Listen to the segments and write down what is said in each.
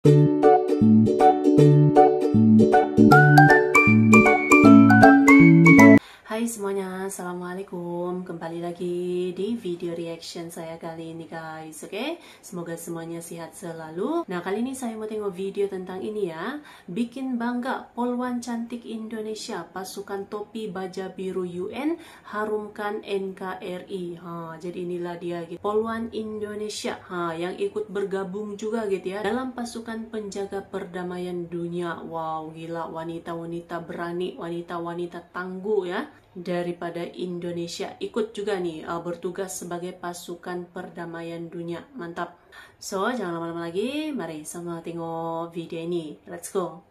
Hai semuanya, assalamualaikum. Kembali lagi di video reaction saya kali ini guys. Oke, semoga semuanya sehat selalu. Nah, kali ini saya mau tengok video tentang ini ya. Bikin bangga Polwan cantik Indonesia, pasukan topi baja biru UN harumkan NKRI. Jadi inilah dia gitu. Polwan Indonesia yang ikut bergabung juga gitu ya dalam pasukan penjaga perdamaian dunia. Wow, gila, wanita-wanita berani, wanita-wanita tangguh ya daripada Indonesia ikut juga nih bertugas sebagai pasukan perdamaian dunia. Mantap. So, jangan lama-lama lagi, mari sama tengok video ini. Let's go.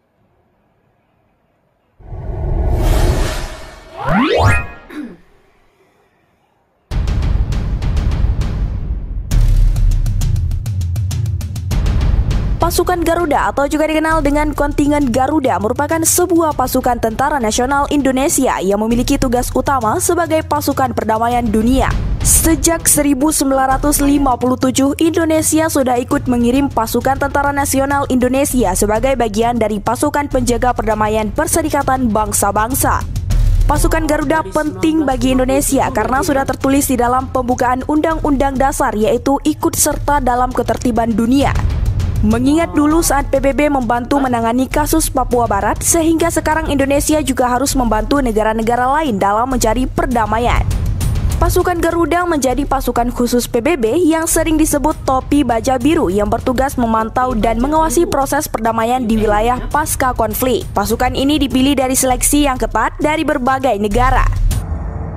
Pasukan Garuda atau juga dikenal dengan kontingen Garuda merupakan sebuah pasukan tentara nasional Indonesia yang memiliki tugas utama sebagai pasukan perdamaian dunia. Sejak 1957, Indonesia sudah ikut mengirim pasukan tentara nasional Indonesia sebagai bagian dari pasukan penjaga perdamaian Perserikatan Bangsa-Bangsa. Pasukan Garuda penting bagi Indonesia karena sudah tertulis di dalam pembukaan Undang-Undang Dasar, yaitu ikut serta dalam ketertiban dunia. Mengingat dulu saat PBB membantu menangani kasus Papua Barat, sehingga sekarang Indonesia juga harus membantu negara-negara lain dalam mencari perdamaian. Pasukan Garuda menjadi pasukan khusus PBB yang sering disebut topi baja biru yang bertugas memantau dan mengawasi proses perdamaian di wilayah pasca konflik. Pasukan ini dipilih dari seleksi yang ketat dari berbagai negara.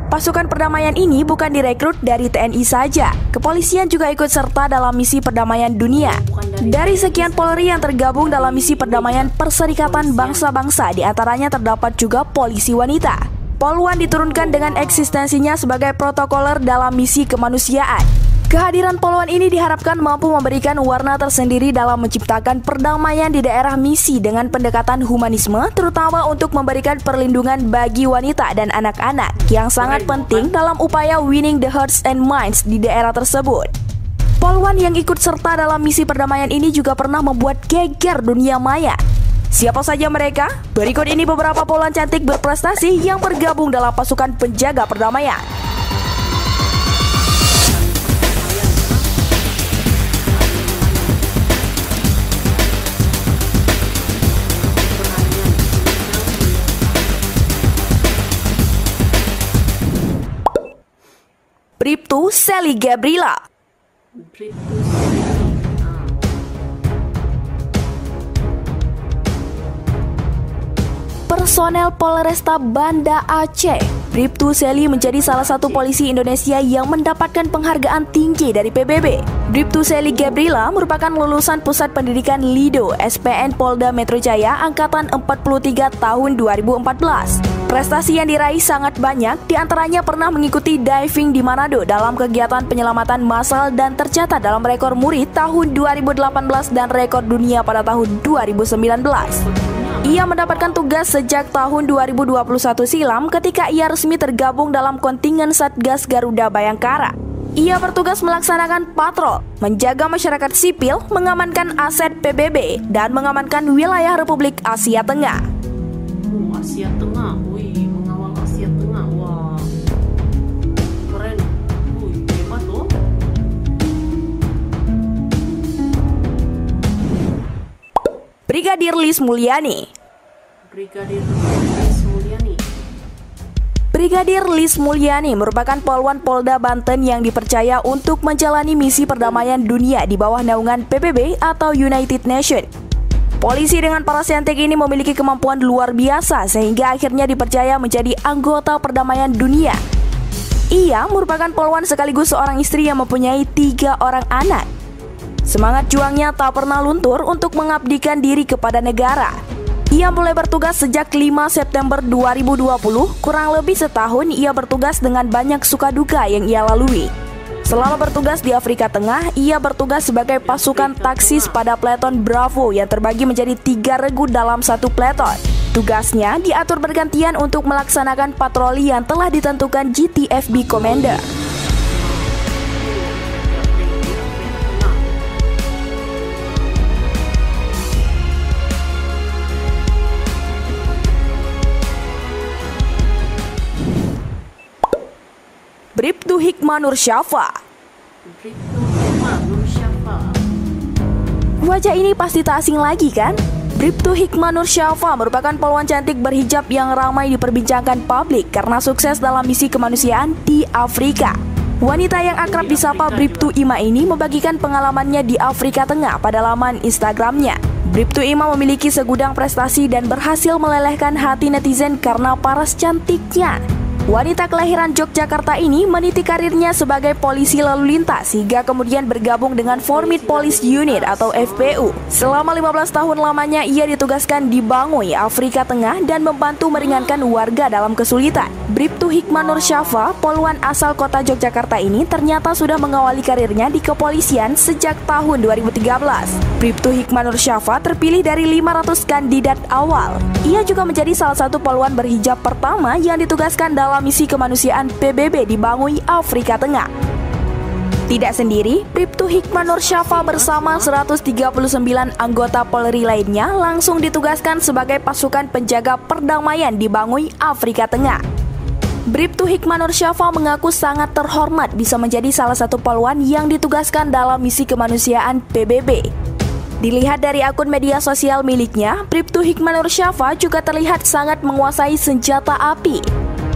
Pasukan perdamaian ini bukan direkrut dari TNI saja. Kepolisian juga ikut serta dalam misi perdamaian dunia. Dari sekian Polri yang tergabung dalam misi perdamaian Perserikatan Bangsa-Bangsa, diantaranya terdapat juga polisi wanita. Polwan diturunkan dengan eksistensinya sebagai protokoler dalam misi kemanusiaan. Kehadiran Polwan ini diharapkan mampu memberikan warna tersendiri dalam menciptakan perdamaian di daerah misi dengan pendekatan humanisme, terutama untuk memberikan perlindungan bagi wanita dan anak-anak yang sangat penting dalam upaya winning the hearts and minds di daerah tersebut. Polwan yang ikut serta dalam misi perdamaian ini juga pernah membuat geger dunia maya. Siapa saja mereka? Berikut ini beberapa Polwan cantik berprestasi yang bergabung dalam pasukan penjaga perdamaian. Bribtu Sally Gabriela. Personel Polresta Banda Aceh, Bribtu Sally menjadi salah satu polisi Indonesia yang mendapatkan penghargaan tinggi dari PBB. Bribtu Sally Gabriela merupakan lulusan Pusat Pendidikan Lido SPN Polda Metro Jaya Angkatan 43 tahun 2014. Prestasi yang diraih sangat banyak, diantaranya pernah mengikuti diving di Manado dalam kegiatan penyelamatan massal dan tercatat dalam rekor muri tahun 2018 dan rekor dunia pada tahun 2019. Ia mendapatkan tugas sejak tahun 2021 silam ketika ia resmi tergabung dalam kontingen Satgas Garuda Bayangkara. Ia bertugas melaksanakan patrol, menjaga masyarakat sipil, mengamankan aset PBB, dan mengamankan wilayah Republik Asia Tengah. Asia Tengah, wih, mengawal Asia Tengah, wah, keren, wih, hebat loh. Brigadir Lis Mulyani. Brigadir Lis Mulyani merupakan Polwan Polda Banten yang dipercaya untuk menjalani misi perdamaian dunia di bawah naungan PBB atau United Nations. Polisi dengan paras cantik ini memiliki kemampuan luar biasa sehingga akhirnya dipercaya menjadi anggota perdamaian dunia. Ia merupakan polwan sekaligus seorang istri yang mempunyai 3 orang anak. Semangat juangnya tak pernah luntur untuk mengabdikan diri kepada negara. Ia mulai bertugas sejak 5 September 2020, kurang lebih setahun ia bertugas dengan banyak suka duka yang ia lalui. Selama bertugas di Afrika Tengah, ia bertugas sebagai pasukan taksis pada Peleton Bravo yang terbagi menjadi 3 regu dalam satu peleton. Tugasnya diatur bergantian untuk melaksanakan patroli yang telah ditentukan GTFB Commander. Hikmah Nursyafa. Bribtu Hikmah Nursyafa. Wajah ini pasti tak asing lagi kan? Bribtu Hikmah Nursyafa merupakan poluan cantik berhijab yang ramai diperbincangkan publik karena sukses dalam misi kemanusiaan di Afrika. Wanita yang akrab disapa Bribtu Ima ini membagikan pengalamannya di Afrika Tengah pada laman Instagramnya. Bribtu Ima memiliki segudang prestasi dan berhasil melelehkan hati netizen karena paras cantiknya. Wanita kelahiran Yogyakarta ini meniti karirnya sebagai polisi lalu lintas hingga kemudian bergabung dengan Formid Police Unit atau FPU. Selama 15 tahun lamanya ia ditugaskan di Bangui, Afrika Tengah dan membantu meringankan warga dalam kesulitan. Bribtu Hikmah Nursyafa, poluan asal kota Yogyakarta ini ternyata sudah mengawali karirnya di kepolisian sejak tahun 2013. Bribtu Hikmah Nursyafa terpilih dari 500 kandidat awal. Ia juga menjadi salah satu poluan berhijab pertama yang ditugaskan dalam misi kemanusiaan PBB di Bangui, Afrika Tengah. Tidak sendiri, Bribtu Hikmah Nursyafa bersama 139 anggota Polri lainnya langsung ditugaskan sebagai pasukan penjaga perdamaian di Bangui, Afrika Tengah. Bribtu Hikmah Nursyafa mengaku sangat terhormat bisa menjadi salah satu poluan yang ditugaskan dalam misi kemanusiaan PBB. Dilihat dari akun media sosial miliknya, Bribtu Hikmah Nursyafa juga terlihat sangat menguasai senjata api.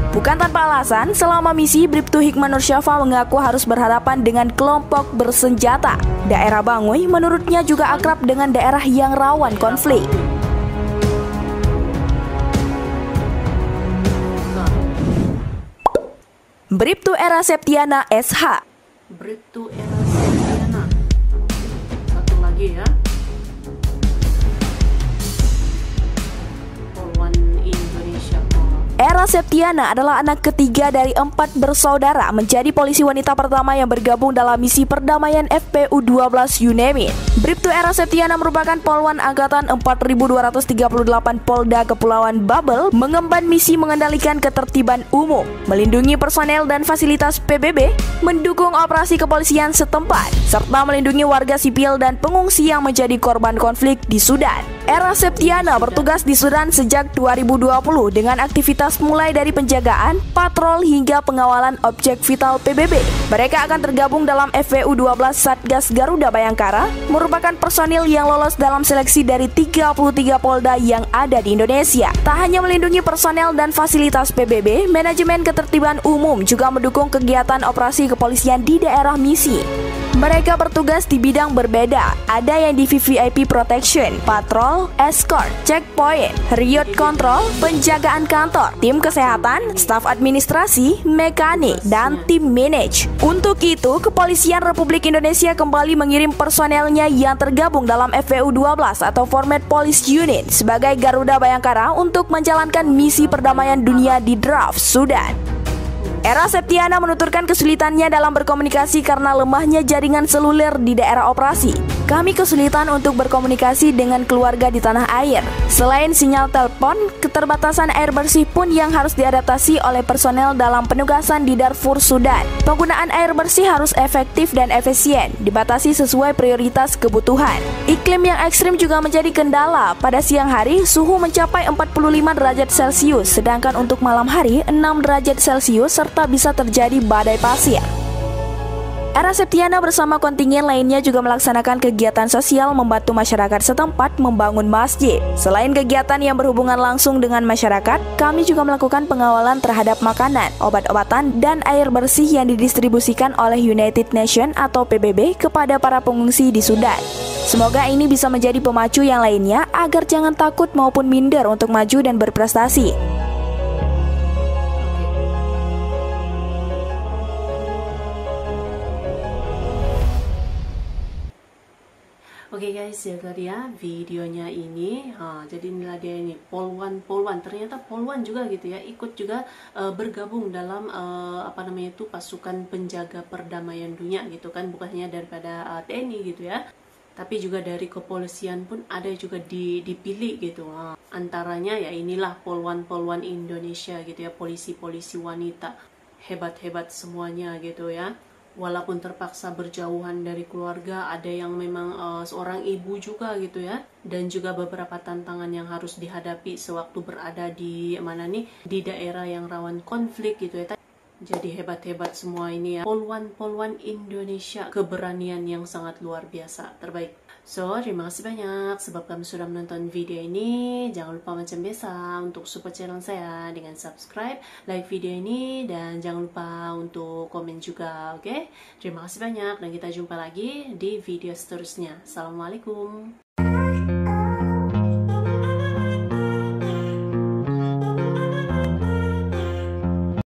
Bukan tanpa alasan, selama misi Bribtu Hikmah Nursyafa mengaku harus berhadapan dengan kelompok bersenjata. Daerah Bangui menurutnya juga akrab dengan daerah yang rawan konflik. Bribtu Era Septiana SH. Bribtu Era Septiana. Satu lagi ya. Poluan Indonesia. Era Septiana adalah anak ketiga dari 4 bersaudara, menjadi polisi wanita pertama yang bergabung dalam misi perdamaian FPU 12 UNAMID. Bribtu Era Septiana merupakan poluan angkatan 4238 Polda Kepulauan Babel, mengemban misi mengendalikan ketertiban umum, melindungi personel dan fasilitas PBB, mendukung operasi kepolisian setempat, serta melindungi warga sipil dan pengungsi yang menjadi korban konflik di Sudan. Era Septiana bertugas di Sudan sejak 2020 dengan aktivitas mulai dari penjagaan, patrol hingga pengawalan objek vital PBB. Mereka akan tergabung dalam FPU 12 Satgas Garuda Bayangkara, merupakan personil yang lolos dalam seleksi dari 33 Polda yang ada di Indonesia. Tak hanya melindungi personel dan fasilitas PBB, manajemen ketertiban umum juga mendukung kegiatan operasi kepolisian di daerah misi. Mereka bertugas di bidang berbeda, ada yang di VVIP Protection, patrol, escort, checkpoint, riot control, penjagaan kantor, tim kesehatan, staf administrasi, mekanik, dan tim manage. Untuk itu, Kepolisian Republik Indonesia kembali mengirim personelnya yang tergabung dalam FPU 12 atau Formed Police Unit sebagai Garuda Bayangkara untuk menjalankan misi perdamaian dunia di Darfur, Sudan. Era Septiana menuturkan kesulitannya dalam berkomunikasi karena lemahnya jaringan seluler di daerah operasi. Kami kesulitan untuk berkomunikasi dengan keluarga di tanah air. Selain sinyal telepon, keterbatasan air bersih pun yang harus diadaptasi oleh personel dalam penugasan di Darfur, Sudan. Penggunaan air bersih harus efektif dan efisien, dibatasi sesuai prioritas kebutuhan. Iklim yang ekstrim juga menjadi kendala. Pada siang hari, suhu mencapai 45 derajat Celcius, sedangkan untuk malam hari 6 derajat Celcius serta bisa terjadi badai pasir. Era Septiana bersama kontingen lainnya juga melaksanakan kegiatan sosial membantu masyarakat setempat membangun masjid. Selain kegiatan yang berhubungan langsung dengan masyarakat, kami juga melakukan pengawalan terhadap makanan, obat-obatan, dan air bersih yang didistribusikan oleh United Nations atau PBB kepada para pengungsi di Sudan. Semoga ini bisa menjadi pemacu yang lainnya agar jangan takut maupun minder untuk maju dan berprestasi. Oke guys, ya tadi ya videonya ini. Jadi inilah dia ini poluan. Ternyata poluan juga gitu ya, ikut juga bergabung dalam pasukan penjaga perdamaian dunia gitu kan, bukan hanya daripada TNI gitu ya. Tapi juga dari kepolisian pun ada juga dipilih gitu. Antaranya ya inilah poluan Indonesia gitu ya, polisi-polisi wanita. Hebat-hebat semuanya gitu ya. Walaupun terpaksa berjauhan dari keluarga, ada yang memang seorang ibu juga gitu ya, dan juga beberapa tantangan yang harus dihadapi sewaktu berada di di daerah yang rawan konflik gitu ya. Jadi hebat-hebat semua ini ya. Poluan-poluan Indonesia, keberanian yang sangat luar biasa, terbaik. So, terima kasih banyak sebab kamu sudah menonton video ini. Jangan lupa macam biasa untuk support channel saya dengan subscribe, like video ini, dan jangan lupa untuk komen juga, oke? Terima kasih banyak dan kita jumpa lagi di video seterusnya. Assalamualaikum.